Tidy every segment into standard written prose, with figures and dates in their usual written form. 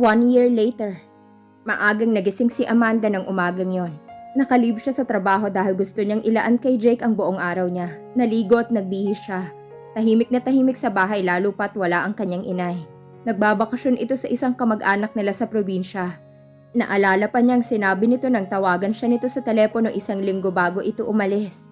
1 year later, maagang nagising si Amanda ng umagang yon. Nakalib siya sa trabaho dahil gusto niyang ilaan kay Jake ang buong araw niya. Naligo at nagbihis siya. Tahimik na tahimik sa bahay lalo pat wala ang kanyang inay. Nagbabakasyon ito sa isang kamag-anak nila sa probinsya. Naalala pa niyang sinabi nito nang tawagan siya nito sa telepono 1 linggo bago ito umalis.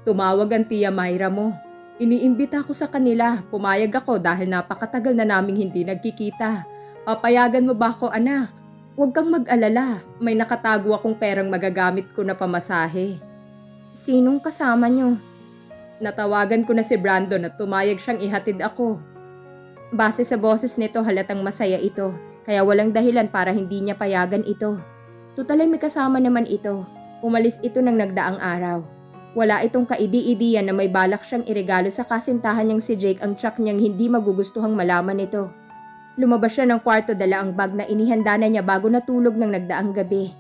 Tumawag ang Tia Myra mo. Iniimbita ko sa kanila. Pumayag ako dahil napakatagal na naming hindi nagkikita. Papayagan mo ba ako, anak? Huwag kang mag-alala. May nakatago akong perang magagamit ko na pamasahe. Sinong kasama niyo? Natawagan ko na si Brandon at pumayag siyang ihatid ako. Base sa boses nito halatang masaya ito. Kaya walang dahilan para hindi niya payagan ito. Tutal ay may kasama naman ito. Umalis ito ng nagdaang araw. Wala itong kaidi-idiyan na may balak siyang iregalo sa kasintahan niyang si Jake ang tsak niyang hindi magugustuhang malaman nito. Lumabas siya ng kwarto, dala ang bag na inihanda na niya bago natulog ng nagdaang gabi.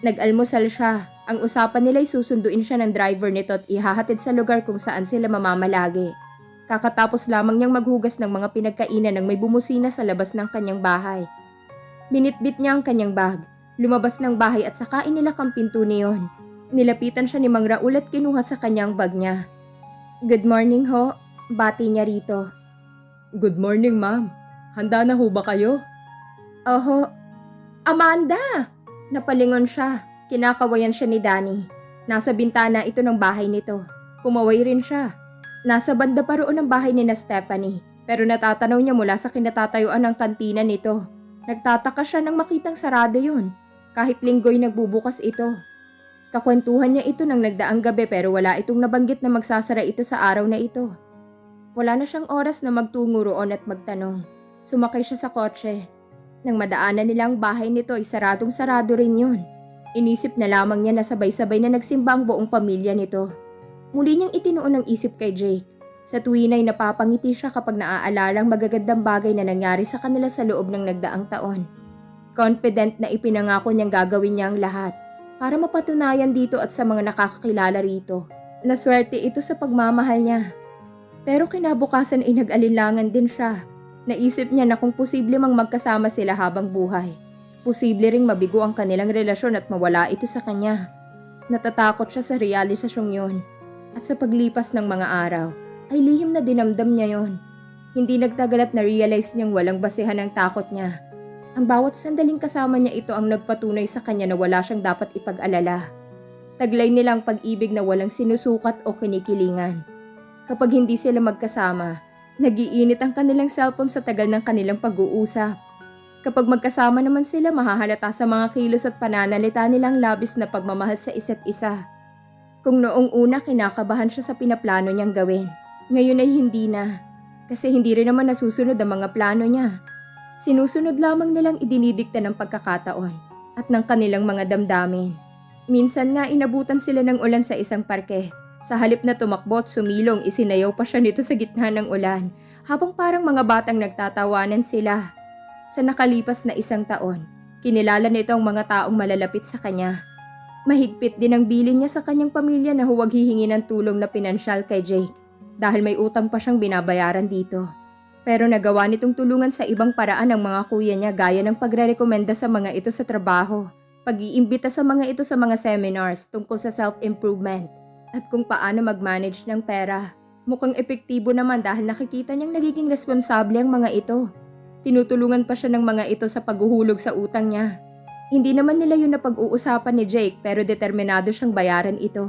Nag-almusal siya. Ang usapan nila ay susunduin siya ng driver nito at ihahatid sa lugar kung saan sila mamamalagi. Kakatapos lamang niyang maghugas ng mga pinagkainan nang may bumusina sa labas ng kanyang bahay. Binitbit niya ang kanyang bag, lumabas ng bahay at saka inilak ang pinto niyon. Nilapitan siya ni Mang Raul at kinuha sa kanyang bag niya. Good morning ho, bati niya rito. Good morning ma'am, handa na ho ba kayo? Oho. Amanda! Napalingon siya, kinakawayan siya ni Danny. Nasa bintana ito ng bahay nito, kumaway rin siya. Nasa banda pa roon ang bahay ni na Stephanie, pero natatanaw niya mula sa kinatatayuan ng kantina nito. Nagtataka siya nang makitang sarado yun. Kahit linggo'y nagbubukas ito. Kakwentuhan niya ito ng nagdaang gabi pero wala itong nabanggit na magsasara ito sa araw na ito. Wala na siyang oras na magtungo roon at magtanong. Sumakay siya sa kotse. Nang madaanan nila ang bahay nito ay saradong-sarado rin yun. Inisip na lamang niya na sabay-sabay na nagsimba ang buong pamilya nito. Muli niyang itinuon ang isip kay Jake. Sa tuwin ay napapangiti siya kapag naaalalang magagandang bagay na nangyari sa kanila sa loob ng nagdaang taon. Confident na ipinangako niyang gagawin niya ang lahat para mapatunayan dito at sa mga nakakakilala rito na swerte ito sa pagmamahal niya. Pero kinabukasan ay nag-alinlangan din siya. Naisip niya na kung posible mang magkasama sila habang buhay. Posible ring mabigo ang kanilang relasyon at mawala ito sa kanya. Natatakot siya sa realisasyong yun. At sa paglipas ng mga araw, ay lihim na dinamdam niya yon. Hindi nagtagal at na-realize niyang walang basehan ang takot niya. Ang bawat sandaling kasama niya ito ang nagpatunay sa kanya na wala siyang dapat ipag-alala. Taglay nilang pag-ibig na walang sinusukat o kinikilingan. Kapag hindi sila magkasama, nag-iinit ang kanilang cellphone sa tagal ng kanilang pag-uusap. Kapag magkasama naman sila, mahahalata sa mga kilos at pananalita nilang labis na pagmamahal sa isa't isa. Kung noong una kinakabahan siya sa pinaplano niyang gawin, ngayon ay hindi na, kasi hindi rin naman nasusunod ang mga plano niya. Sinusunod lamang nilang idinidikta ng pagkakataon at ng kanilang mga damdamin. Minsan nga inabutan sila ng ulan sa isang parke. Sa halip na tumakbo at sumilong, isinayaw pa siya nito sa gitna ng ulan, habang parang mga batang nagtatawanan sila. Sa nakalipas na 1 taon, kinilala nito ang mga taong malalapit sa kanya. Mahigpit din ang bilin niya sa kanyang pamilya na huwag hihingi ng tulong na pinansyal kay Jake. Dahil may utang pa siyang binabayaran dito. Pero nagawa nitong tulungan sa ibang paraan ang mga kuya niya gaya ng pagre-rekomenda sa mga ito sa trabaho, pag-iimbita sa mga ito sa mga seminars tungkol sa self-improvement, at kung paano mag-manage ng pera. Mukhang epektibo naman dahil nakikita niyang nagiging responsable ang mga ito. Tinutulungan pa siya ng mga ito sa paghuhulog sa utang niya. Hindi naman nila yun na pag-uusapan ni Jake pero determinado siyang bayaran ito.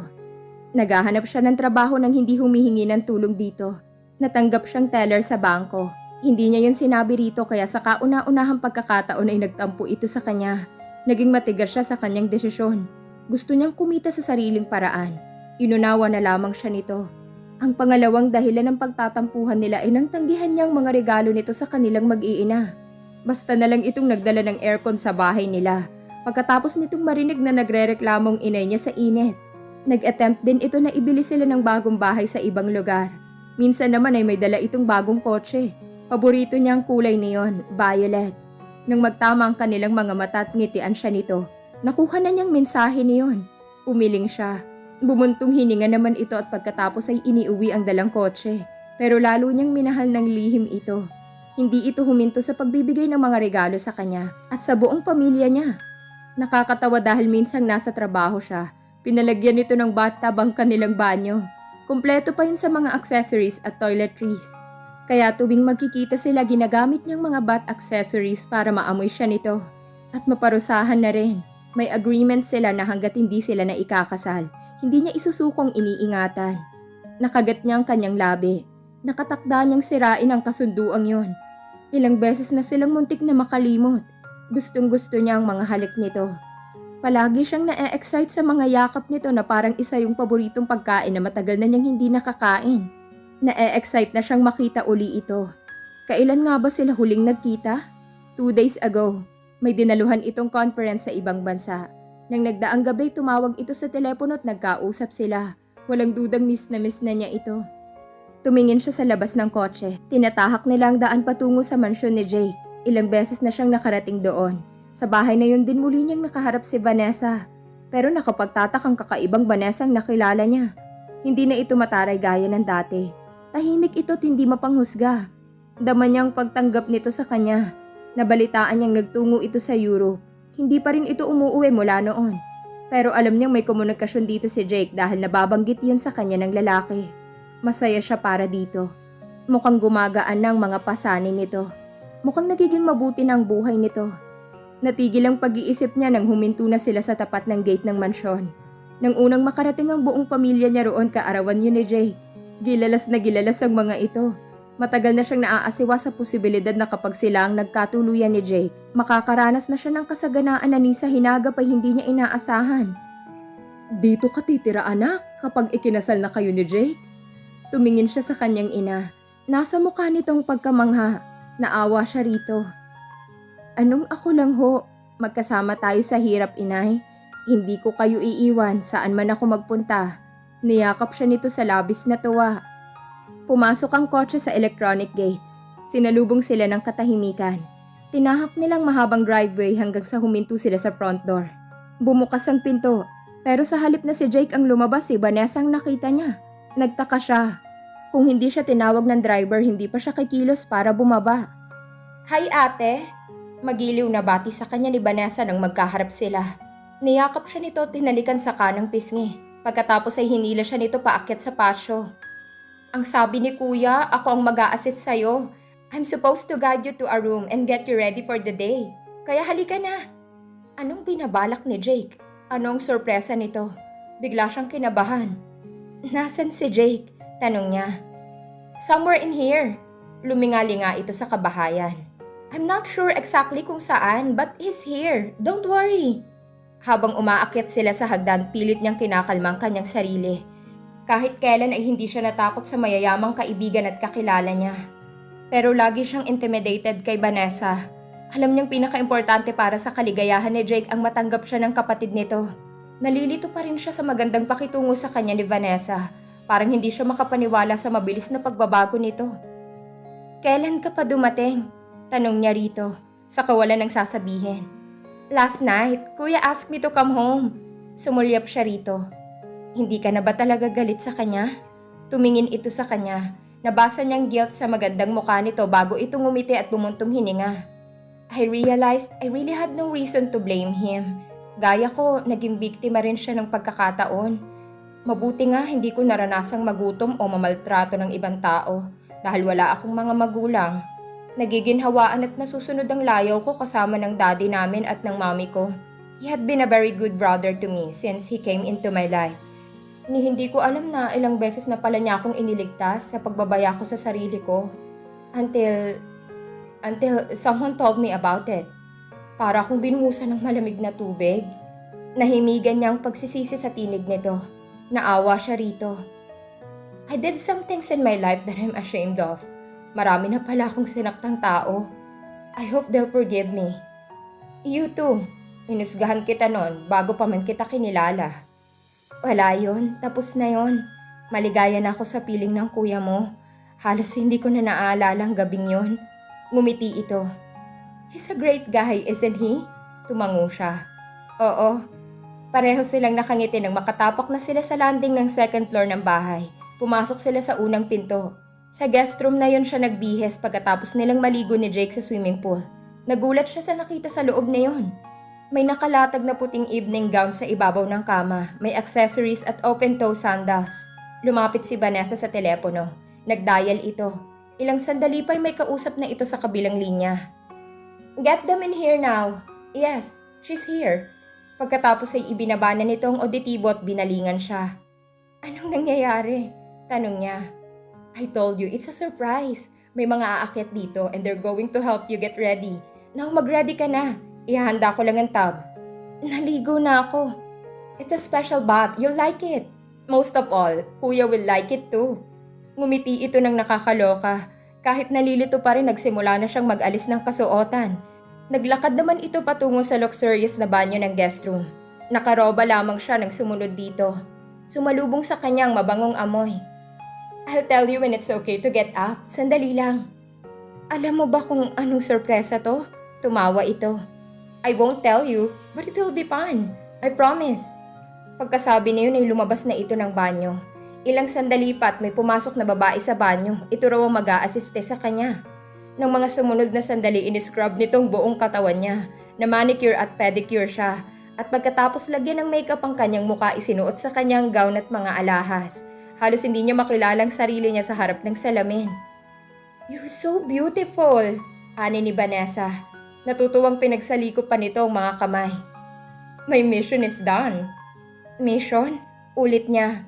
Naghahanap siya ng trabaho nang hindi humihingi ng tulong dito. Natanggap siyang teller sa bangko. Hindi niya yun sinabi rito kaya sa kauna-unahang pagkakataon ay nagtampo ito sa kanya. Naging matigas siya sa kanyang desisyon. Gusto niyang kumita sa sariling paraan. Inunawa na lamang siya nito. Ang pangalawang dahilan ng pagtatampuhan nila ay nang tanggihan niyang mga regalo nito sa kanilang mag-iina. Basta na lang itong nagdala ng aircon sa bahay nila. Pagkatapos nitong marinig na nagrereklamong inay niya sa init. Nag-attempt din ito na ibili sila ng bagong bahay sa ibang lugar. Minsan naman ay may dala itong bagong kotse. Paborito niya ang kulay neon, violet. Nang magtama ang kanilang mga mata at ngitian siya nito, nakuha na niyang mensahe niyon. Umiling siya. Bumuntong hininga naman ito at pagkatapos ay iniuwi ang dalang kotse. Pero lalo niyang minahal ng lihim ito. Hindi ito huminto sa pagbibigay ng mga regalo sa kanya at sa buong pamilya niya. Nakakatawa dahil minsang nasa trabaho siya. Pinalagyan nito ng bathtub ang kanilang banyo. Kumpleto pa yun sa mga accessories at toiletries. Kaya tuwing magkikita sila ginagamit niyang mga bath accessories para maamoy siya nito. At maparusahan na rin. May agreement sila na hanggat hindi sila na ikakasal, hindi niya isusukong iniingatan. Nakagat niya ang kanyang labi. Nakatakda niyang sirain ang kasunduang yon. Ilang beses na silang muntik na makalimot. Gustong-gusto niya ang mga halik nito. Palagi siyang na-excite sa mga yakap nito na parang isa yung paboritong pagkain na matagal na niyang hindi nakakain. Na-excite na siyang makita uli ito. Kailan nga ba sila huling nagkita? 2 days ago. May dinaluhan itong conference sa ibang bansa. Nang nagdaang gabi, tumawag ito sa telepono at nagkausap sila. Walang dudang miss na niya ito. Tumingin siya sa labas ng kotse. Tinatahak nila ang daan patungo sa mansyon ni Jake. Ilang beses na siyang nakarating doon. Sa bahay na yun din muli niyang nakaharap si Vanessa. Pero nakapagtatakang kakaibang Vanessa ang nakilala niya. Hindi na ito mataray gaya ng dati. Tahimik ito at hindi mapanghusga. Dama niyang pagtanggap nito sa kanya. Nabalitaan niyang nagtungo ito sa Europe. Hindi pa rin ito umuuwi mula noon. Pero alam niyang may komunikasyon dito si Jake dahil nababanggit yun sa kanya ng lalaki. Masaya siya para dito. Mukhang gumagaan ng mga pasanin nito. Mukhang nagiging mabuti na ang buhay nito. Natigil ang pag-iisip niya nang huminto na sila sa tapat ng gate ng mansyon. Nang unang makarating ang buong pamilya niya roon, kaarawan yun ni Jake. Gilalas na gilalas ang mga ito. Matagal na siyang naaasiwa sa posibilidad na kapag sila ang nagkatuluyan ni Jake, makakaranas na siya ng kasaganaan na ni sa hinagap ay hindi niya inaasahan. Dito ka titira anak kapag ikinasal na kayo ni Jake? Tumingin siya sa kanyang ina. Nasa mukha nitong pagkamangha. Naawa siya rito. Anong ako lang ho? Magkasama tayo sa hirap, inay. Hindi ko kayo iiwan saan man ako magpunta. Niyakap siya nito sa labis na tuwa. Pumasok ang kotse sa electronic gates. Sinalubong sila ng katahimikan. Tinahak nilang mahabang driveway hanggang sa huminto sila sa front door. Bumukas ang pinto. Pero sa halip na si Jake ang lumabas, si Vanessa ang nakita niya. Nagtaka siya. Kung hindi siya tinawag ng driver, hindi pa siya kikilos para bumaba. Hi ate! Magiliw na bati sa kanya ni Vanessa nang magkaharap sila. Niyakap siya nito at tinalikan sa kanang pisngi. Pagkatapos ay hinila siya nito paakyat sa pasyo. Ang sabi ni kuya, ako ang mag-a-assist sa'yo. I'm supposed to guide you to a room and get you ready for the day. Kaya halika na. Anong binabalak ni Jake? Anong sorpresa nito? Bigla siyang kinabahan. Nasaan si Jake? Tanong niya. Somewhere in here. Lumingali nga ito sa kabahayan. I'm not sure exactly kung saan, but he's here. Don't worry. Habang umaakyat sila sa hagdan, pilit niyang kinakalmang kanyang sarili. Kahit kailan ay hindi siya natakot sa mayayamang kaibigan at kakilala niya. Pero lagi siyang intimidated kay Vanessa. Alam niyang pinaka-importante para sa kaligayahan ni Jake ang matanggap siya ng kapatid nito. Nalilito pa rin siya sa magandang pakitungo sa kanya ni Vanessa. Parang hindi siya makapaniwala sa mabilis na pagbabago nito. Kailan ka pa dumating? Tanong niya rito, sa kawalan ng sasabihin. Last night, kuya asked me to come home. Sumulyap siya rito. Hindi ka na ba talaga galit sa kanya? Tumingin ito sa kanya. Nabasa niyang guilt sa magandang mukha nito bago ito ngumiti at bumuntong hininga. I realized I really had no reason to blame him. Gaya ko, naging biktima rin siya ng pagkakataon. Mabuti nga hindi ko naranasang magutom o mamaltrato ng ibang tao dahil wala akong mga magulang. Nagiginhawaan at nasusunod ang layaw ko kasama ng daddy namin at ng mami ko. He had been a very good brother to me since he came into my life. Ni hindi ko alam na ilang beses na pala niya akong iniligtas sa pagbabaya ko sa sarili ko. Until someone told me about it. Para akong binuhusan ng malamig na tubig. Nahimigan niya ang pagsisisi sa tinig nito. Naawa siya rito. I did some things in my life that I'm ashamed of. Marami na pala akong sinaktang tao. I hope they'll forgive me. You too. Inusgahan kita noon bago pa man kita kinilala. Wala yun. Tapos na yun. Maligaya na ako sa piling ng kuya mo. Halos hindi ko na naaalala ang gabing yun. Ngumiti ito. He's a great guy, isn't he? Tumango siya. Oo. Pareho silang nakangiti nang makatapak na sila sa landing ng second floor ng bahay. Pumasok sila sa unang pinto. Sa guest room na yon siya nagbihis pagkatapos nilang maligo ni Jake sa swimming pool. Nagulat siya sa nakita sa loob na yon. May nakalatag na puting evening gown sa ibabaw ng kama, may accessories at open-toe sandals. Lumapit si Vanessa sa telepono. Nagdial ito. Ilang sandali pa'y may kausap na ito sa kabilang linya. "Get them in here now." "Yes, she's here." Pagkatapos ay ibinaba na nitong auditibo at binalingan siya. "Anong nangyayari?" tanong niya. "I told you, it's a surprise. May mga aakyat dito and they're going to help you get ready. Now mag-ready ka na. Ihahanda ko lang ang tub." "Naligo na ako." "It's a special bath. You'll like it. Most of all, kuya will like it too." Ngumiti ito ng nakakaloka. Kahit nalilito pa rin nagsimula na siyang mag-alis ng kasuotan. Naglakad naman ito patungo sa luxurious na banyo ng guest room. Nakaroba lamang siya nang sumunod dito. Sumalubong sa kanyang mabangong amoy. "I'll tell you when it's okay to get up. Sandali lang." "Alam mo ba kung anong sorpresa to?" Tumawa ito. "I won't tell you, but it will be fun. I promise." Pagkasabi niyon ay lumabas na ito ng banyo. Ilang sandali pa at may pumasok na babae sa banyo. Ito raw ang mag-aasiste sa kanya. Nang mga sumunod na sandali, iniscrub nitong buong katawan niya. Na manicure at pedicure siya. At pagkatapos lagyan ng makeup ang kanyang muka, isinuot sa kanyang gown at mga alahas. Halos hindi niya makilala ang sarili niya sa harap ng salamin. "You're so beautiful," ani ni Vanessa. Natutuwang pinagsalikop pa nito ang mga kamay. "My mission is done." "Mission?" Ulit niya.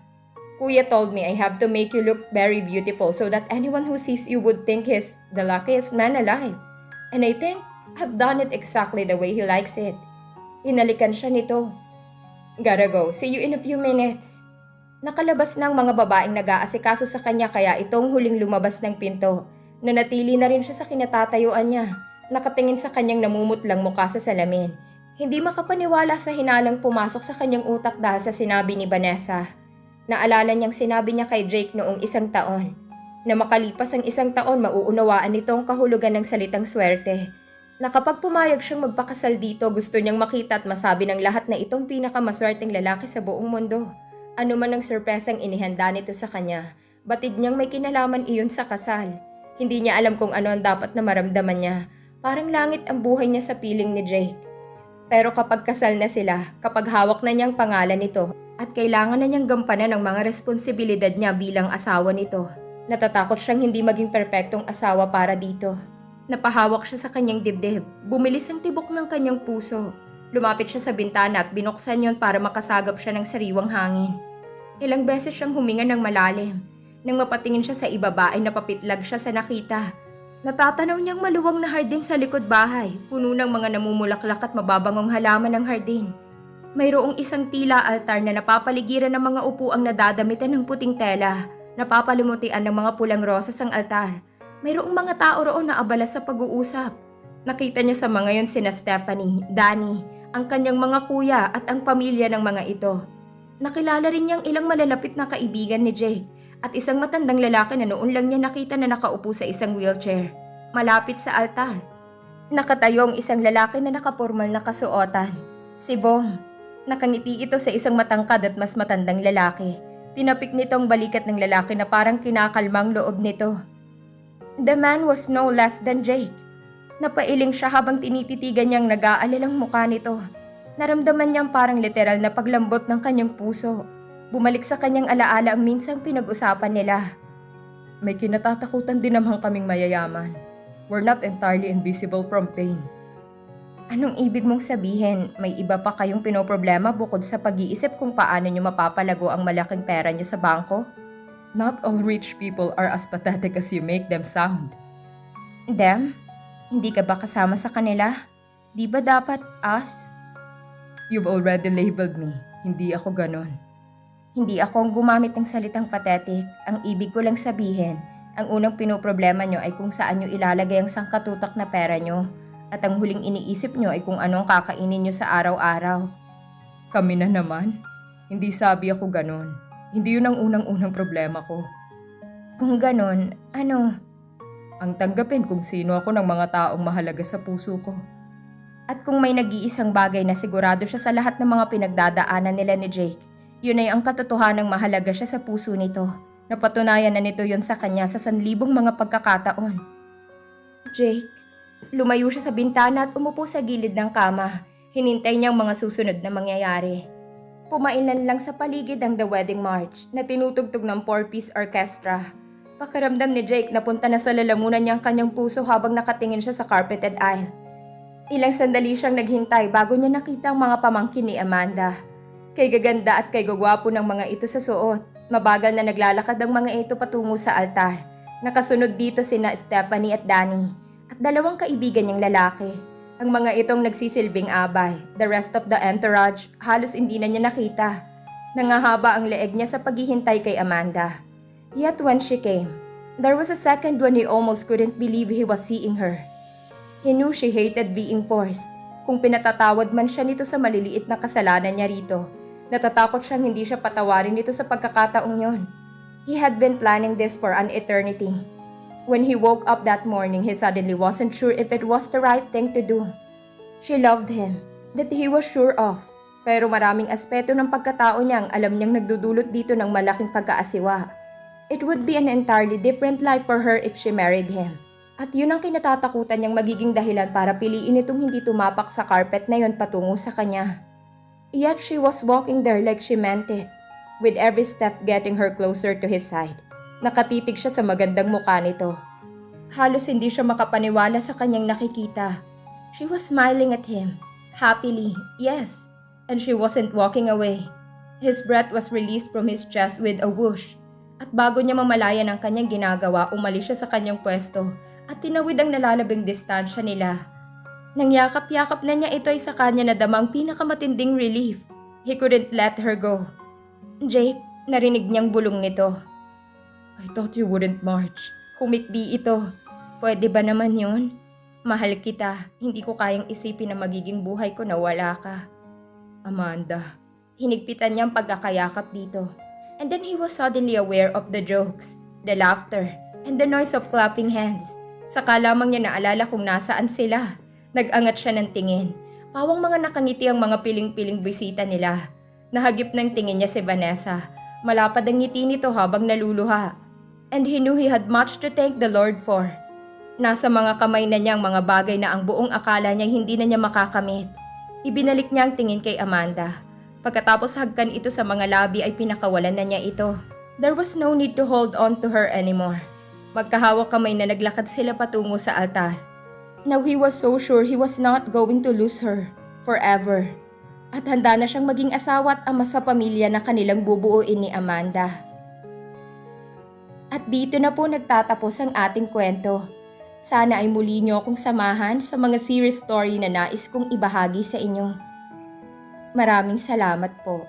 "Kuya told me I have to make you look very beautiful so that anyone who sees you would think he's the luckiest man alive. And I think I've done it exactly the way he likes it." Hinalikan siya nito. "Gotta go. See you in a few minutes." Nakalabas ng mga babaeng nag-aasikaso sa kanya kaya itong huling lumabas ng pinto. Nanatili na rin siya sa kinatatayuan niya. Nakatingin sa kanyang namumutlang mukha sa salamin. Hindi makapaniwala sa hinalang pumasok sa kanyang utak dahil sa sinabi ni Vanessa. Naalala niyang sinabi niya kay Jake noong 1 taon. Na makalipas ang 1 taon mauunawaan nitong kahulugan ng salitang swerte. Na kapag pumayag siyang magpakasal dito, gusto niyang makita at masabi ng lahat na itong pinakamaswerteng lalaki sa buong mundo. Ano man ang sorpresang inihanda nito sa kanya, batid niyang may kinalaman iyon sa kasal. Hindi niya alam kung ano ang dapat na maramdaman niya. Parang langit ang buhay niya sa piling ni Jake. Pero kapag kasal na sila, kapag hawak na niyang pangalan nito, at kailangan na niyang gampanan ang mga responsibilidad niya bilang asawa nito, natatakot siyang hindi maging perpektong asawa para dito. Napahawak siya sa kanyang dibdib, bumilis ang tibok ng kanyang puso. Lumapit siya sa bintana at binuksan yon para makasagap siya ng sariwang hangin. Ilang beses siyang huminga ng malalim. Nang mapatingin siya sa ibaba ay napapitlag siya sa nakita. Natatanaw niyang maluwang na hardin sa likod bahay, puno ng mga namumulaklak at mababangong halaman ng hardin. Mayroong isang tila altar na napapaligiran ng mga upuang nadadamitan ng puting tela, napapalumutian ng mga pulang rosas ang altar. Mayroong mga tao roon na abala sa pag-uusap. Nakita niya sa mga yon sina Stephanie, Danny, ang kanyang mga kuya at ang pamilya ng mga ito. Nakilala rin niyang ilang malalapit na kaibigan ni Jake at isang matandang lalaki na noon lang niya nakita na nakaupo sa isang wheelchair, malapit sa altar. Nakatayo ang isang lalaki na nakapormal na kasuotan, si Bong. Nakangiti ito sa isang matangkad at mas matandang lalaki. Tinapik nitong balikat ng lalaki na parang kinakalmang loob nito. The man was no less than Jake. Napailing siya habang tinititigan niyang nag-aalalang mukha nito. Naramdaman niyang parang literal na paglambot ng kanyang puso. Bumalik sa kanyang alaala ang minsang pinag-usapan nila. "May kinatatakutan din naman kaming mayayaman. We're not entirely invisible from pain." "Anong ibig mong sabihin? May iba pa kayong pinoproblema bukod sa pag-iisip kung paano nyo mapapalago ang malaking pera nyo sa bangko?" "Not all rich people are as pathetic as you make them sound." "Them? Hindi ka ba kasama sa kanila? Di ba dapat us?" "You've already labeled me. Hindi ako ganon." "Hindi ako ang gumamit ng salitang pathetic. Ang ibig ko lang sabihin, ang unang pinoproblema nyo ay kung saan nyo ilalagay ang sangkatutak na pera nyo. At ang huling iniisip nyo ay kung anong kakainin nyo sa araw-araw." "Kami na naman. Hindi sabi ako ganon. Hindi yun ang unang-unang problema ko." "Kung ganon, ano?" "Ang tanggapin kung sino ako ng mga taong mahalaga sa puso ko." At kung may nag-iisang bagay na sigurado siya sa lahat ng mga pinagdadaanan nila ni Jake, yun ay ang katotohanang mahalaga siya sa puso nito. Napatunayan na nito yon sa kanya sa sanlibong mga pagkakataon. Jake, lumayo siya sa bintana at umupo sa gilid ng kama. Hinintay niya ang mga susunod na mangyayari. Pumailan lang sa paligid ang The Wedding March na tinutugtog ng 4-piece orchestra. Pakiramdam ni Jake na punta na sa lalamunan niya ang kanyang puso habang nakatingin siya sa carpeted aisle. Ilang sandali siyang naghintay bago niya nakita ang mga pamangkin ni Amanda. Kay gaganda at kay gagwapo ng mga ito sa suot, mabagal na naglalakad ang mga ito patungo sa altar. Nakasunod dito sina Stephanie at Danny at dalawang kaibigan niyang lalaki. Ang mga itong nagsisilbing abay. The rest of the entourage, halos hindi na niya nakita. Nangahaba ang leeg niya sa paghihintay kay Amanda. Yet when she came, there was a second when he almost couldn't believe he was seeing her. He knew she hated being forced. Kung pinatatawad man siya nito sa maliliit na kasalanan niya rito, natatakot siyang hindi siya patawarin nito sa pagkakataong yon. He had been planning this for an eternity. When he woke up that morning, he suddenly wasn't sure if it was the right thing to do. She loved him, that he was sure of. Pero maraming aspeto ng pagkatao niya ang alam niyang nagdudulot dito ng malaking pagkaasiwa. It would be an entirely different life for her if she married him. At yun ang kinatatakutan niyang magiging dahilan para piliin itong hindi tumapak sa carpet na yon patungo sa kanya. Yet she was walking there like she meant it, with every step getting her closer to his side. Nakatitig siya sa magandang mukha nito. Halos hindi siya makapaniwala sa kanyang nakikita. She was smiling at him, happily, yes, and she wasn't walking away. His breath was released from his chest with a whoosh. At bago niya mamalayan ang kanyang ginagawa, umalis siya sa kanyang pwesto at tinawid ang nalalabing distansya nila. Nang yakap-yakap na niya ito ay sa kanya na damang pinakamatinding relief. He couldn't let her go. Jake, narinig niyang bulong nito. I thought you wouldn't march. Humikbi ito. Pwede ba naman yun? Mahal kita. Hindi ko kayang isipin na magiging buhay ko na wala ka. Amanda. Hinigpitan niya ang pagkakayakap dito. And then he was suddenly aware of the jokes, the laughter, and the noise of clapping hands. Saka lamang niya naalala kung nasaan sila. Nag-angat siya ng tingin. Pawang mga nakangiti ang mga piling-piling bisita nila. Nahagip ng tingin niya si Vanessa. Malapad ang ngiti nito habang naluluha. And he knew he had much to thank the Lord for. Nasa mga kamay na niya ang mga bagay na ang buong akala niya hindi na niya makakamit. Ibinalik niya ang tingin kay Amanda. Pagkatapos hagkan ito sa mga labi ay pinakawalan na niya ito. There was no need to hold on to her anymore. Magkahawak kamay na naglakad sila patungo sa altar. Now he was so sure he was not going to lose her forever. At handa na siyang maging asawa at ama sa pamilya na kanilang bubuuin ni Amanda. At dito na po nagtatapos ang ating kwento. Sana ay muli niyo akong samahan sa mga series story na nais kong ibahagi sa inyo. Maraming salamat po.